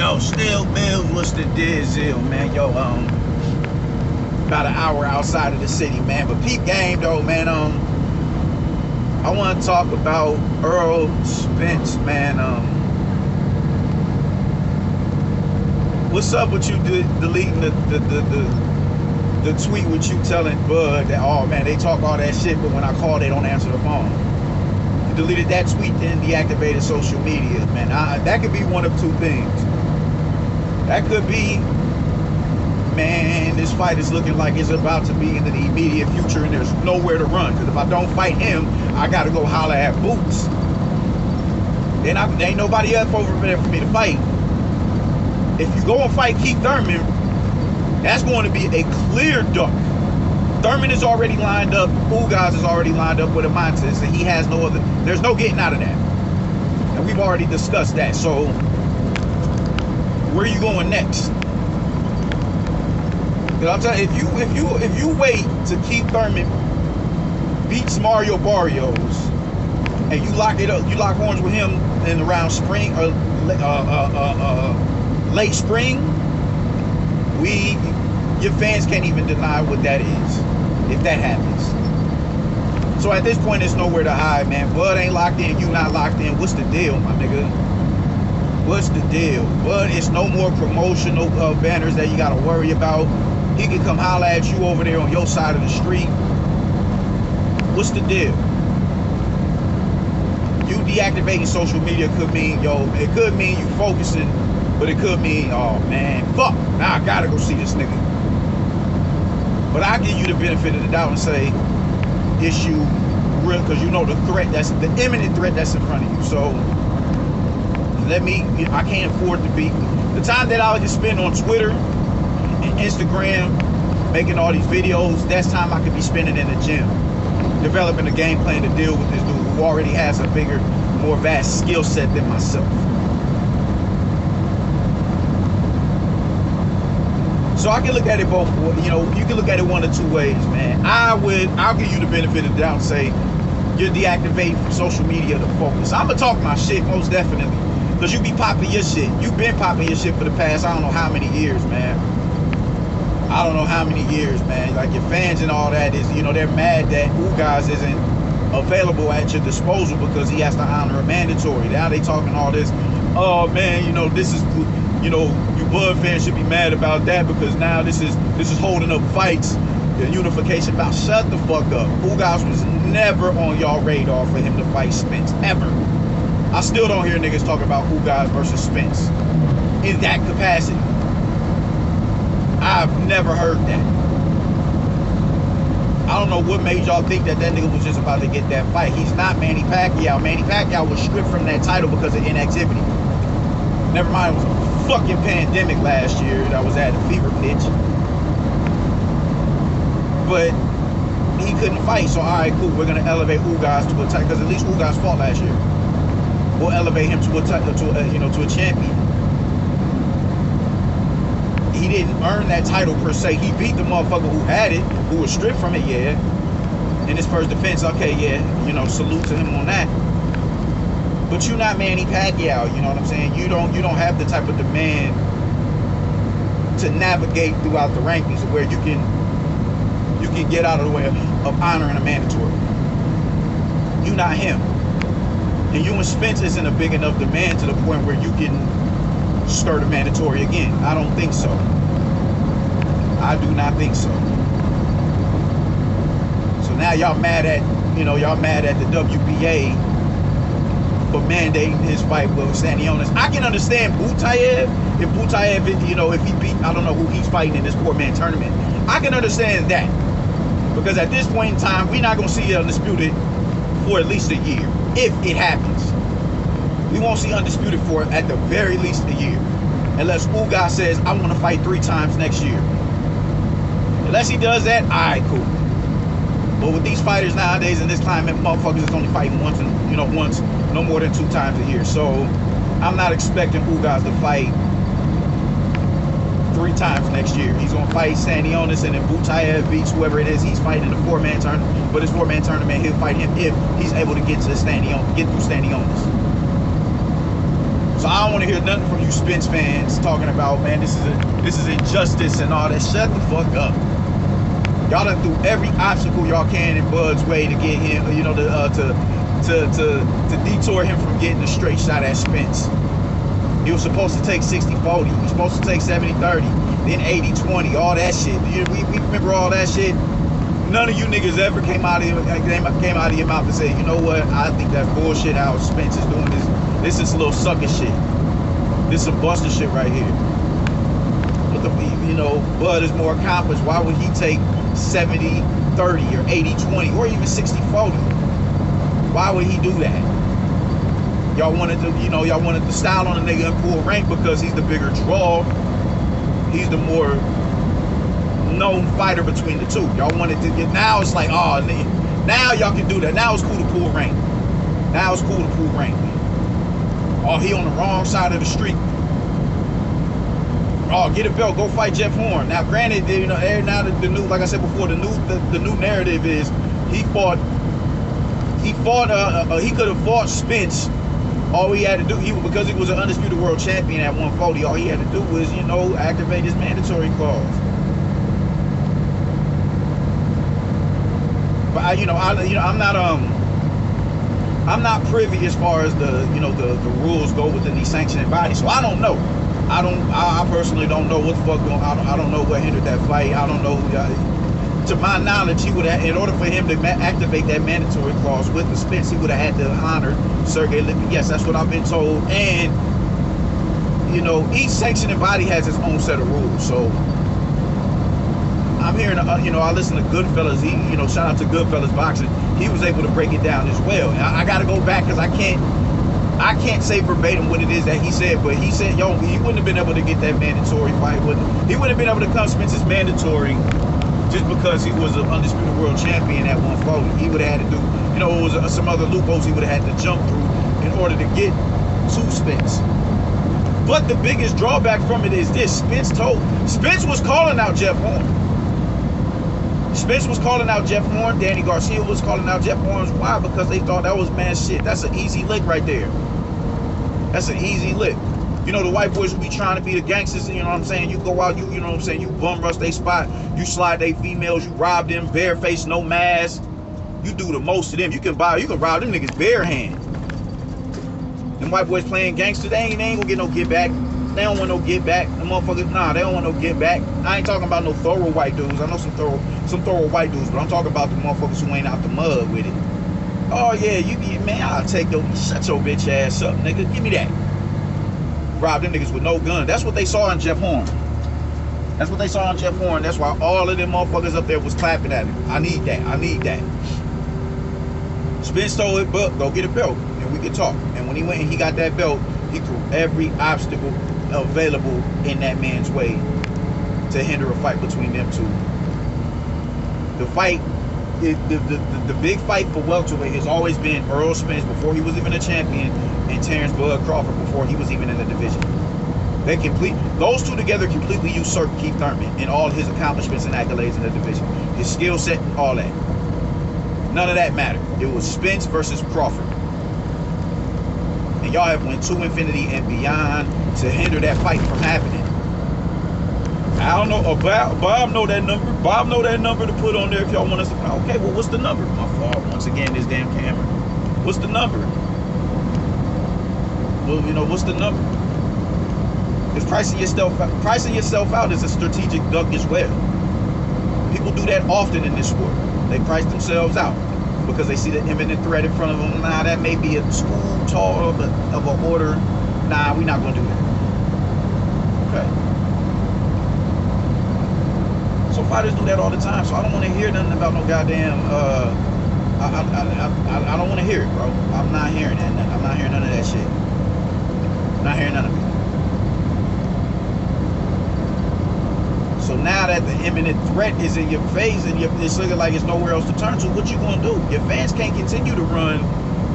Yo, still Mills, what's the deal, man? Yo, about an hour outside of the city, man. But peep game though, man. I want to talk about Earl Spence, man. What's up with you deleting the tweet with you telling Bud that, oh man, they talk all that shit, but when I call, they don't answer the phone. You deleted that tweet, then deactivated social media, man. That could be one of two things. That could be, man, this fight is looking like it's about to be in the immediate future and there's nowhere to run. Because if I don't fight him, I got to go holler at Boots. Then there ain't nobody else over there for me to fight. If you go and fight Keith Thurman, that's going to be a clear duck. Thurman is already lined up. Ugas is already lined up with a mindset that he has no other. There's no getting out of that. And we've already discussed that. So where are you going next? Because I'm telling you, if you wait to Keith Thurman beats Mario Barrios and you lock it up, you lock horns with him in around spring or late spring, your fans can't even deny what that is if that happens. So at this point, there's nowhere to hide, man. Bud ain't locked in, you not locked in. What's the deal, my nigga? What's the deal? Bud, it's no more promotional banners that you gotta worry about. He can come holler at you over there on your side of the street. What's the deal? You deactivating social media could mean, it could mean you focusing, but it could mean, oh man, fuck, now I gotta go see this nigga. But I give you the benefit of the doubt and say, issue real, because you know the threat, that's the imminent threat that's in front of you. So I can't afford to be, the time that I would just spend on Twitter and Instagram making all these videos, that's time I could be spending in the gym, developing a game plan to deal with this dude who already has a bigger, more vast skill set than myself. So I can look at it both, you can look at it one of two ways, man. I'll give you the benefit of the doubt and say, you're deactivating from social media to focus. I'm gonna talk my shit, most definitely. Because you be popping your shit. You've been popping your shit for the past, I don't know how many years, man. I don't know how many years, man. Like your fans and all that is, they're mad that Ugas isn't available at your disposal because he has to honor a mandatory. Now they talking all this, oh man, this is, you Bud fans should be mad about that because now this is holding up fights and unification. About shut the fuck up. Ugas was never on y'all radar for him to fight Spence, ever. I still don't hear niggas talk about Ugas versus Spence in that capacity. I've never heard that. I don't know what made y'all think that nigga was just about to get that fight. He's not Manny Pacquiao. Manny Pacquiao was stripped from that title because of inactivity. Never mind, it was a fucking pandemic last year that was at a fever pitch. But he couldn't fight, so all right, cool. We're gonna elevate Ugas to a title because at least Ugas fought last year. We'll elevate him to a champion. He didn't earn that title per se. He beat the motherfucker who had it, who was stripped from it, yeah. In his first defense, okay, yeah, salute to him on that. But you're not Manny Pacquiao, you know what I'm saying? You don't have the type of demand to navigate throughout the rankings where you can get out of the way of honoring a mandatory. You're not him. And you and Spence isn't a big enough demand to the point where you can skirt a mandatory again. I don't think so. I do not think so. So now y'all mad at the WBA for mandating his fight with Stanionis. I can understand Butayev if he beat, I don't know who he's fighting in this poor man tournament. I can understand that. Because at this point in time, we're not gonna see it undisputed for at least a year. If it happens. We won't see undisputed for at the very least a year. Unless Ugas says, I want to fight 3 times next year. Unless he does that, alright, cool. But with these fighters nowadays in this climate, motherfuckers is only fighting once, no more than 2 times a year. So I'm not expecting Ugas to fight 3 times next year. He's gonna fight Stanionis, and then Butayev beats whoever it is he's fighting in a 4-man tournament. But his 4-man tournament, he'll fight him if he's able to get through Stanionis. So I don't want to hear nothing from you Spence fans talking about, man, this is injustice and all that. Shut the fuck up. Y'all done threw every obstacle y'all can in Bud's way to get him, you know, to detour him from getting a straight shot at Spence. He was supposed to take 60-40. He was supposed to take 70-30, then 80-20, all that shit. We remember all that shit. None of you niggas ever came out of your mouth and say, you know what, I think that's bullshit how Spence is doing this. This is a little sucker shit. This is some buster shit right here. But you know, Bud is more accomplished. Why would he take 70-30 or 80-20 or even 60-40? Why would he do that? Y'all wanted to, you know, y'all wanted to style on a nigga and pull rank because he's the bigger draw. He's the more known fighter between the two. Y'all wanted to get, now it's like, oh, now y'all can do that. Now it's cool to pull rank. Now it's cool to pull rank. Oh, he on the wrong side of the street. Oh, get a belt, go fight Jeff Horn. Now, granted, you know, now the new, like I said before, the new narrative is he could have fought Spence. All he had to do, because he was an undisputed world champion at 140, all he had to do was, you know, activate his mandatory clause. But I'm not privy as far as the rules go within these sanctioning bodies, so I don't know. I personally don't know what the fuck going on. I don't know what hindered that fight. I don't know. To my knowledge, he would have, in order for him to activate that mandatory clause with the Spence, he would have had to honor Sergey Lipkin. Yes, that's what I've been told. And, you know, each sanctioning body has its own set of rules. So I'm hearing, you know, I listen to Goodfellas. You know, shout out to Goodfellas Boxing. He was able to break it down as well. And I got to go back because I can't say verbatim what it is that he said, but he said, yo, he wouldn't have been able to get that mandatory fight. He wouldn't have been able to come Spence's mandatory just because he was an undisputed world champion at 140. He would have had to do, you know, it was some other loopholes he would have had to jump through in order to get to Spence. But the biggest drawback from it is this: Spence was calling out Jeff Horn. Spence was calling out Jeff Horn. Danny Garcia was calling out Jeff Horn. Why? Because they thought that was, man, shit. That's an easy lick right there. That's an easy lick. You know, the white boys will be trying to be the gangsters, you know what I'm saying? You go out, you know what I'm saying? You bum rush they spot, you slide they females, you rob them, barefaced, no mask. You do the most of them. You can rob them niggas bare hand. Them white boys playing gangster, they ain't gonna get no get back. They don't want no get back. The motherfuckers, nah, they don't want no get back. I ain't talking about no thorough white dudes. I know some thorough white dudes, but I'm talking about the motherfuckers who ain't out the mud with it. Oh yeah, you be, man, I'll take your, shut your bitch ass up, nigga. Give me that. Rob them niggas with no gun. That's what they saw in Jeff Horn. That's what they saw in Jeff Horn. That's why all of them motherfuckers up there was clapping at him. I need that. I need that. Spence told it, but go get a belt and we can talk. And when he went and he got that belt, he threw every obstacle available in that man's way to hinder a fight between them two. The fight, the big fight for welterweight has always been Earl Spence before he was even a champion, and Terrence Bud Crawford before he was even in the division. Those two together completely usurped Keith Thurman in all his accomplishments and accolades in the division. His skill set, all that. None of that mattered. It was Spence versus Crawford. And y'all have went to infinity and beyond to hinder that fight from happening. I don't know. Bob know that number. Bob know that number to put on there if y'all want us to. Okay, well, what's the number? My fault. Once again, this damn camera. What's the number? Well, you know, what's the number? Because pricing yourself out is a strategic duck as well. People do that often in this sport. They price themselves out because they see the imminent threat in front of them. Nah, that may be a school tall of an order. Nah, we're not going to do that. Okay. So fighters do that all the time. So I don't want to hear nothing about no goddamn. I don't want to hear it, bro. I'm not hearing that. I'm not hearing none of that shit. I'm not hearing none of it. So now that the imminent threat is in your face and it's looking like it's nowhere else to turn to, what you gonna do? Your fans can't continue to run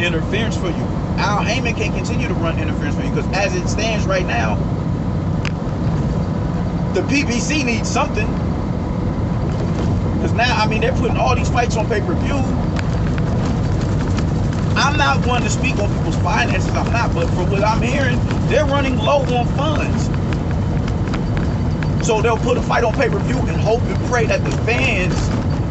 interference for you. Al Heyman can't continue to run interference for you because as it stands right now, the PBC needs something. Because now, I mean, they're putting all these fights on pay-per-view. I'm not one to speak on people's finances. I'm not, but from what I'm hearing, they're running low on funds. So they'll put a fight on pay-per-view and hope and pray that the fans,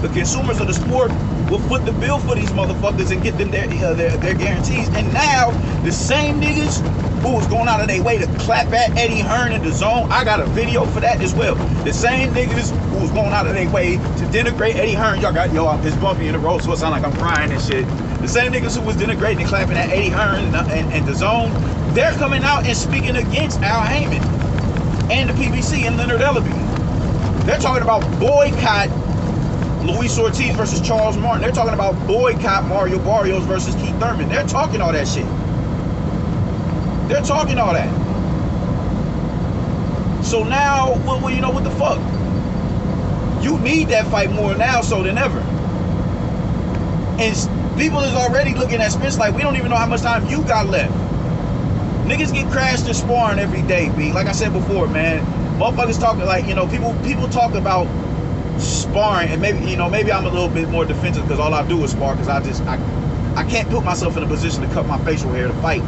the consumers of the sport, will foot the bill for these motherfuckers and get them their guarantees. And now the same niggas who was going out of their way to clap at Eddie Hearn in the zone, I got a video for that as well. The same niggas who was going out of their way to denigrate Eddie Hearn, y'all got, yo, it's bumpy in the road, so it sound like I'm crying and shit. The same niggas who was denigrating and clapping at Eddie Hearn and the zone, they're coming out and speaking against Al Heyman and the PBC and Leonard Ellaby. They're talking about boycott Luis Ortiz versus Charles Martin. They're talking about boycott Mario Barrios versus Keith Thurman. They're talking all that shit. They're talking all that. So now, well, you know what the fuck? You need that fight more now so than ever. And people is already looking at Spence like, we don't even know how much time you got left. Niggas get crashed and sparring every day, B. Like I said before, man. Motherfuckers talking like, you know, people talk about sparring, and maybe, you know, maybe I'm a little bit more defensive because all I do is spar, because I can't put myself in a position to cut my facial hair to fight,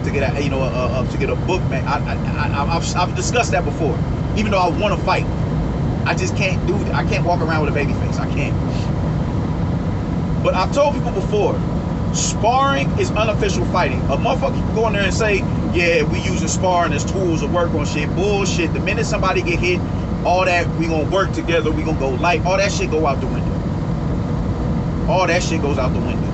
to get a, you know, to get a book, man. I've discussed that before. Even though I want to fight, I just can't do it. I can't walk around with a baby face. I can't. But I've told people before, sparring is unofficial fighting. A motherfucker can go in there and say, yeah, we using sparring as tools to work on shit. Bullshit. The minute somebody get hit, all that, we gonna work together, we gonna go light, all that shit go out the window. All that shit goes out the window.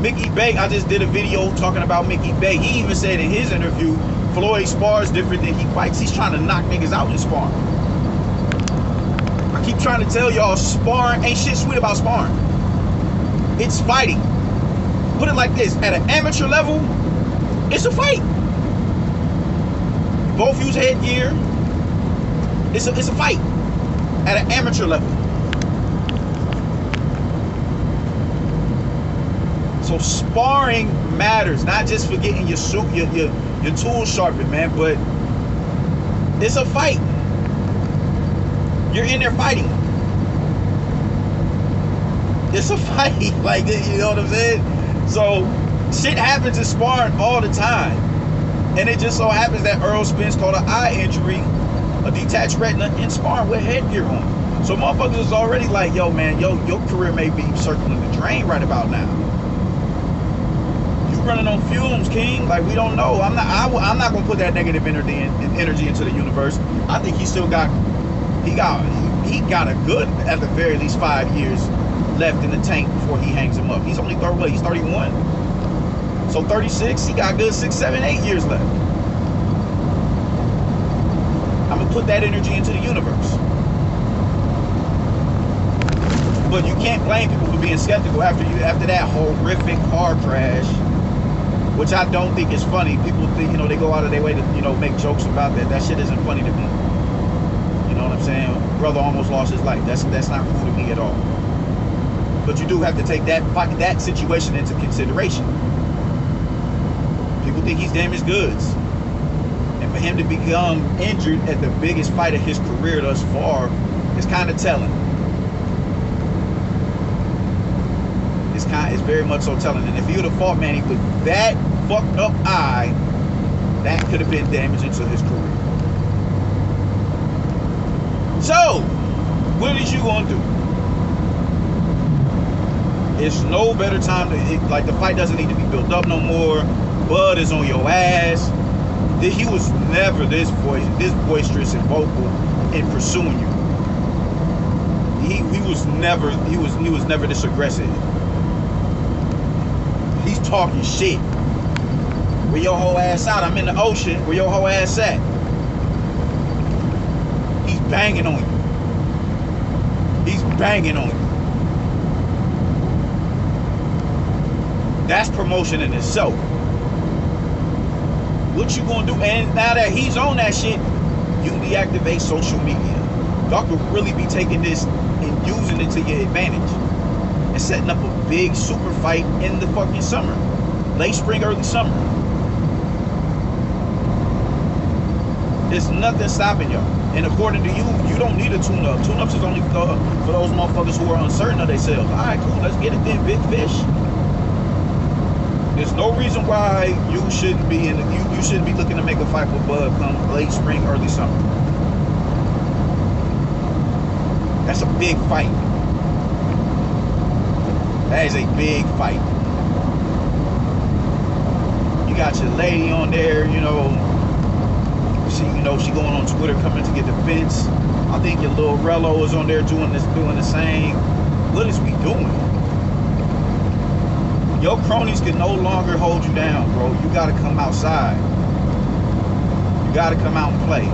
Mickey Bay, I just did a video talking about Mickey Bay. He even said in his interview, Floyd spars different than he fights. He's trying to knock niggas out in sparring. I keep trying to tell y'all, sparring ain't shit sweet about sparring. It's fighting. Put it like this, at an amateur level, it's a fight. Both use headgear. It's a fight at an amateur level. So sparring matters, not just for getting your suit, your tools sharpened, man, but it's a fight. You're in there fighting. It's a fight, like, you know what I'm saying? So shit happens in sparring all the time, and it just so happens that Earl Spence caught an eye injury, a detached retina, in sparring with headgear on. So motherfuckers is already like, yo, man, your career may be circling the drain right about now. You running on fumes, King. Like, we don't know. I'm not gonna put that negative energy into the universe. I think he got a good, at the very least, 5 years left in the tank before he hangs him up. He's only he's 31. So 36, he got good 6, 7, 8 years left. I'm gonna put that energy into the universe. But you can't blame people for being skeptical after that horrific car crash, which I don't think is funny. People think, you know, they go out of their way to, you know, make jokes about that. That shit isn't funny to me. You know what I'm saying? Brother almost lost his life. That's not cool to me at all. But you do have to take that situation into consideration. People think he's damaged goods. And for him to become injured at the biggest fight of his career thus far is kind of telling. It's very much so telling. And if he would have fought Manny with that fucked up eye, that could have been damaging to his career. So, what is you gonna do? It's no better time to, like, the fight doesn't need to be built up no more. Bud is on your ass. He was never this boisterous and vocal in pursuing you. He was never this aggressive. He's talking shit. Where your whole ass out? I'm in the ocean. Where your whole ass at? He's banging on you. He's banging on you. That's promotion in itself. What you gonna do? And now that he's on that shit, you deactivate social media. Y'all could really be taking this and using it to your advantage and setting up a big super fight in the fucking summer, late spring, early summer. There's nothing stopping y'all. And according to you, you don't need a tune-up. Tune-ups is only for those motherfuckers who are uncertain of themselves. All right, cool, let's get it then, big fish. There's no reason why you shouldn't be you shouldn't be looking to make a fight with Bud come late spring, early summer. That's a big fight. That is a big fight. You got your lady on there, you know. She going on Twitter coming to get the fence. I think your little Rello is on there doing the same. What is we doing? Your cronies can no longer hold you down, bro. You gotta come outside. You gotta come out and play.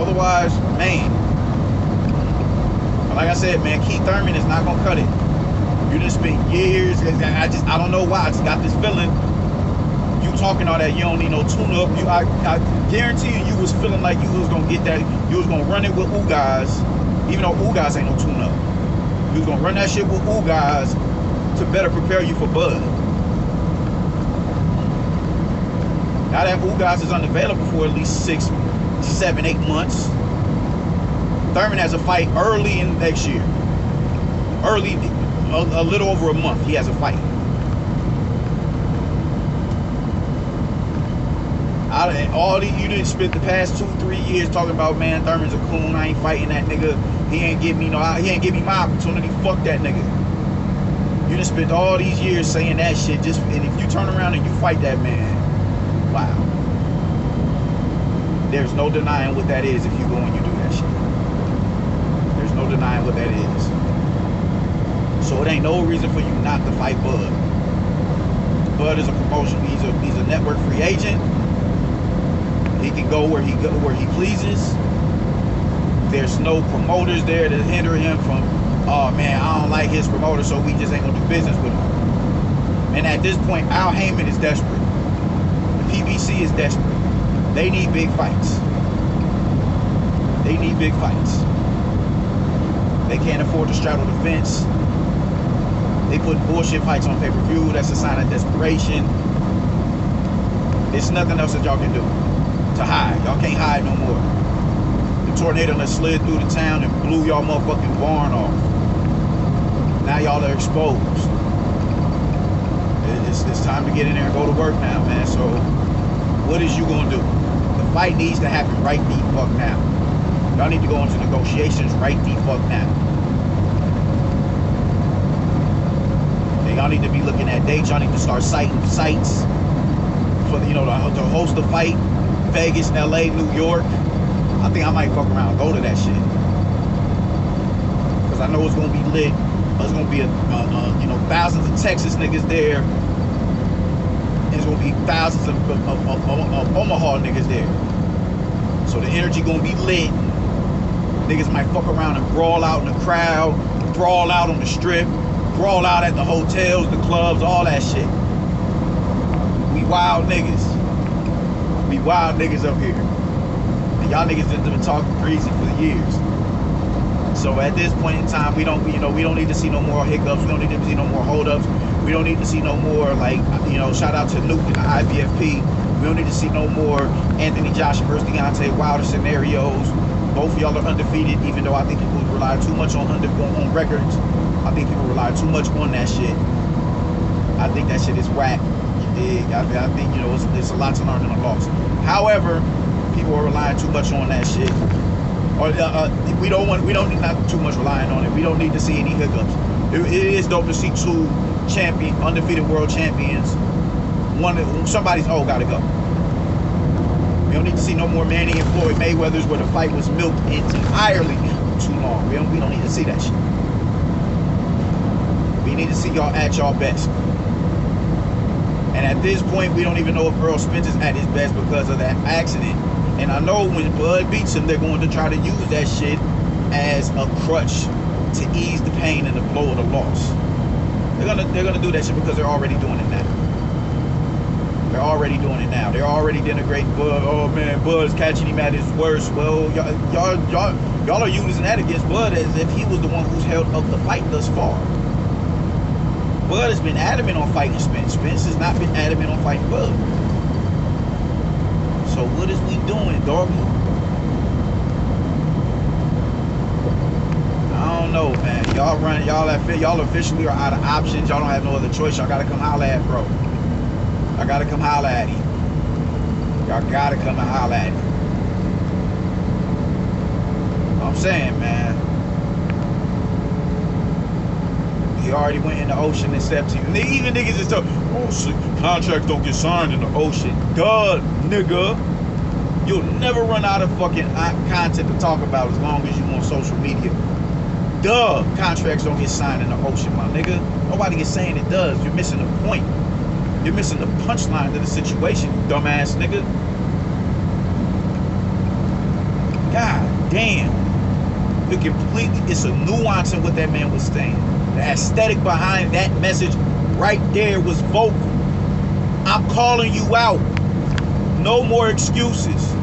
Otherwise, man. Like I said, man, Keith Thurman is not gonna cut it. You just spent years. I don't know why. I just got this feeling. You talking all that, you don't need no tune-up. I guarantee you was feeling like you was gonna get that. You was gonna run it with Ugas, even though Ugas ain't no tune-up. You was gonna run that shit with Ugas to better prepare you for Bud. Now that Ugas is unavailable for at least 6, 7, 8 months, Thurman has a fight early in next year. Early, a little over a month, he has a fight. You didn't spend the past 2-3 years talking about, man, Thurman's a coon, I ain't fighting that nigga. He ain't give me my opportunity. Fuck that nigga. You done spent all these years saying that shit, and if you turn around and you fight that man, wow. There's no denying what that is if you go and you do that shit. There's no denying what that is. So it ain't no reason for you not to fight Bud. Bud is a promotion. He's a network free agent. He can go where he pleases. There's no promoters there to hinder him from, oh man, I don't like his promoter, so we just ain't gonna do business with him. And at this point, Al Heyman is desperate. The PBC is desperate. They need big fights. They need big fights. They can't afford to straddle the fence. They put bullshit fights on pay-per-view. That's a sign of desperation. There's nothing else that y'all can do to hide. Y'all can't hide no more. The tornado that slid through the town and blew y'all motherfucking barn off. Now y'all are exposed. It's time to get in there and go to work now, man. So what is you gonna do? The fight needs to happen right the fuck now. Y'all need to go into negotiations right the fuck now. Y'all need to be looking at dates. Y'all need to start citing sites for to host a fight. Vegas, LA, New York. I think I might fuck around and go to that shit, because I know it's gonna be lit. There's gonna be thousands of Texas niggas there. There's gonna be thousands of Omaha niggas there. So the energy gonna be lit. Niggas might fuck around and brawl out in the crowd, brawl out on the strip, brawl out at the hotels, the clubs, all that shit. We wild niggas. We wild niggas up here. And y'all niggas have been talking crazy for years. So at this point in time, we don't need to see no more hiccups. We don't need to see no more holdups. We don't need to see no more, shout out to Nuke and the IBFP. We don't need to see no more Anthony Joshua versus Deontay Wilder scenarios. Both of y'all are undefeated, even though I think people rely too much on records. I think people rely too much on that shit. I think that shit is whack. I think, there's a lot to learn in a loss. However, people are relying too much on that shit. Or we don't need not too much relying on it. We don't need to see any hiccups. It is dope to see two undefeated world champions. Somebody's gotta go. We don't need to see no more Manny and Floyd Mayweathers where the fight was milked entirely too long. We don't need to see that shit. We need to see y'all at y'all best. And at this point, we don't even know if Earl Spence is at his best because of that accident. And I know when Bud beats him, they're going to try to use that shit as a crutch to ease the pain and the blow of the loss. They're gonna do that shit because they're already doing it now. They're already doing it now. They're already denigrating Bud. Oh man, Bud's catching him at his worst. Well, y'all are using that against Bud as if he was the one who's held up the fight thus far. Bud has been adamant on fighting Spence. Spence has not been adamant on fighting Bud. So what is we doing, doggy? I don't know, man. Y'all officially are out of options. Y'all don't have no other choice. Y'all gotta come holla at bro. Y'all gotta come holla at him. Y'all gotta come and holla at him. I'm saying, man. He already went in the ocean and stepped to you. Even niggas just talk, oh shit, contracts don't get signed in the ocean. Duh, nigga. You'll never run out of fucking content to talk about as long as you on social media. Duh, contracts don't get signed in the ocean, my nigga. Nobody is saying it does. You're missing the point. You're missing the punchline to the situation, you dumbass nigga. God damn. It's a nuance in what that man was saying. The aesthetic behind that message right there was vocal. I'm calling you out. No more excuses.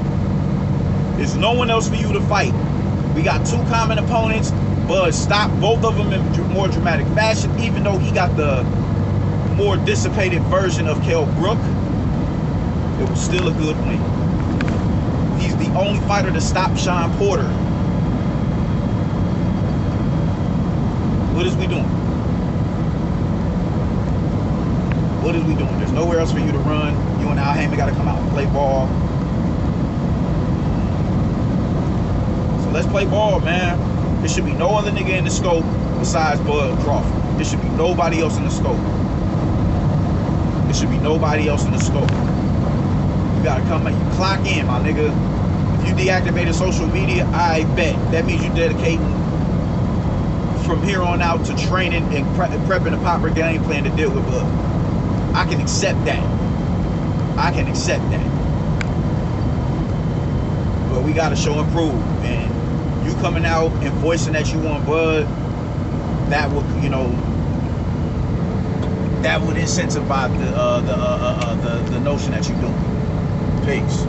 There's no one else for you to fight. We got two common opponents. Bud stopped both of them in more dramatic fashion, even though he got the more dissipated version of Kell Brook. It was still a good win. He's the only fighter to stop Sean Porter. What is we doing? What is we doing? There's nowhere else for you to run. You and Al Heyman got to come out and play ball. So let's play ball, man. There should be no other nigga in the scope besides Bud Crawford. There should be nobody else in the scope. There should be nobody else in the scope. You got to come and clock in, my nigga. If you deactivated social media, I bet. That means you're dedicating from here on out to training and prepping a proper game plan to deal with Bud. I can accept that. I can accept that. But we got to show and prove. And you coming out and voicing that you want Bud, that would, you know, that would incentivize the notion that you're doing. Peace.